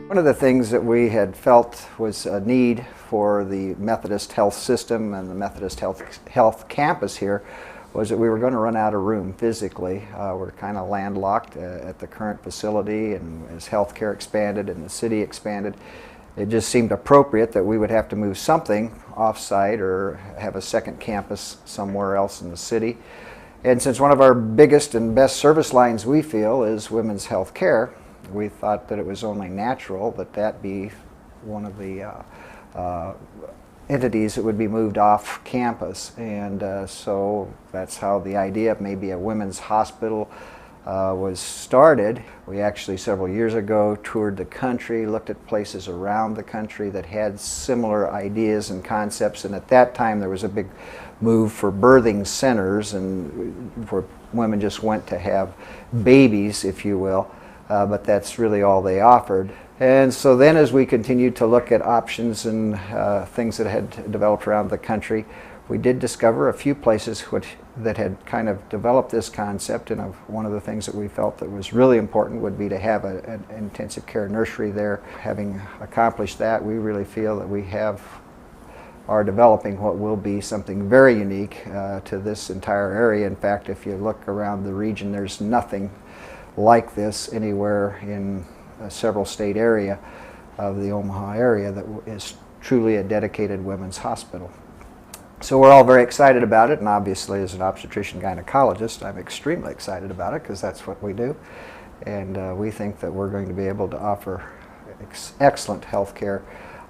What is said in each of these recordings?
One of the things that we had felt was a need for the Methodist Health System and the Methodist Health Campus here was that we were going to run out of room physically. We're kind of landlocked at the current facility, and as healthcare expanded and the city expanded, it just seemed appropriate that we would have to move something off-site or have a second campus somewhere else in the city. And since one of our biggest and best service lines, we feel, is women's health care, we thought that it was only natural that that be one of the entities that would be moved off campus. And so that's how the idea of maybe a women's hospital was started. We actually several years ago toured the country, looked at places around the country that had similar ideas and concepts, and at that time there was a big move for birthing centers and where women just went to have babies, if you will. But that's really all they offered. And so then as we continued to look at options and things that had developed around the country, we did discover a few places that had kind of developed this concept, and one of the things that we felt that was really important would be to have an intensive care nursery there. Having accomplished that, we really feel that we are developing what will be something very unique to this entire area. In fact, if you look around the region, there's nothing like this anywhere in a several state area of the Omaha area that is truly a dedicated women's hospital. So we're all very excited about it, and obviously as an obstetrician gynecologist I'm extremely excited about it because that's what we do, and we think that we're going to be able to offer excellent health care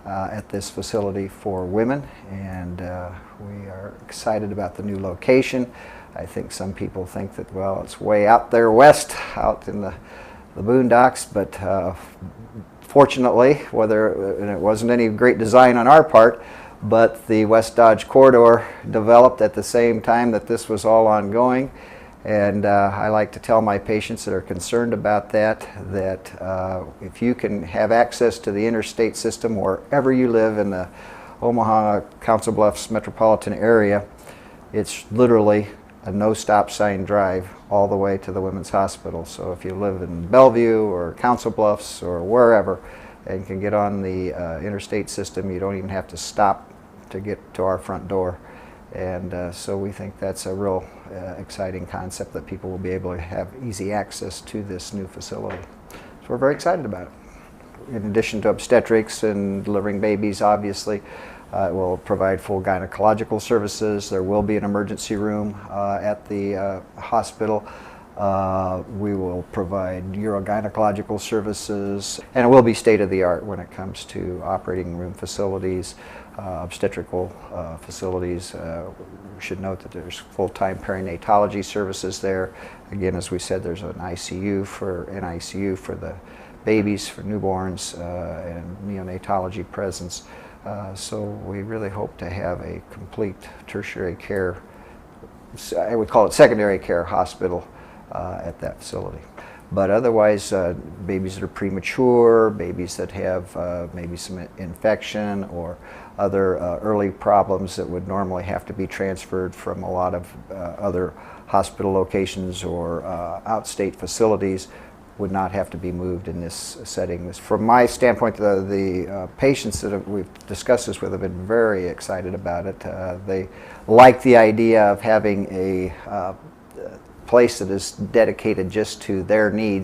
at this facility for women, and we are excited about the new location. I think some people think that, well, it's way out there west, out in the boondocks, but fortunately, and it wasn't any great design on our part, but the West Dodge Corridor developed at the same time that this was all ongoing. And I like to tell my patients that are concerned about that if you can have access to the interstate system wherever you live in the Omaha, Council Bluffs metropolitan area, it's literally a no-stop sign drive all the way to the women's hospital. So if you live in Bellevue or Council Bluffs or wherever and can get on the interstate system, you don't even have to stop to get to our front door. And so we think that's a real exciting concept, that people will be able to have easy access to this new facility. So we're very excited about it. In addition to obstetrics and delivering babies, obviously, it will provide full gynecological services. There will be an emergency room at the hospital. We will provide urogynecological services, and it will be state-of-the-art when it comes to operating room facilities, obstetrical facilities. We should note that there's full-time perinatology services there. Again, as we said, there's an NICU for the babies, for newborns, and neonatology presence. So we really hope to have a complete tertiary care, I would call it secondary care hospital at that facility. But otherwise, babies that are premature, babies that have maybe some infection or other early problems that would normally have to be transferred from a lot of other hospital locations or outstate facilities would not have to be moved in this setting. From my standpoint, the patients that we've discussed this with have been very excited about it. They like the idea of having a place that is dedicated just to their needs.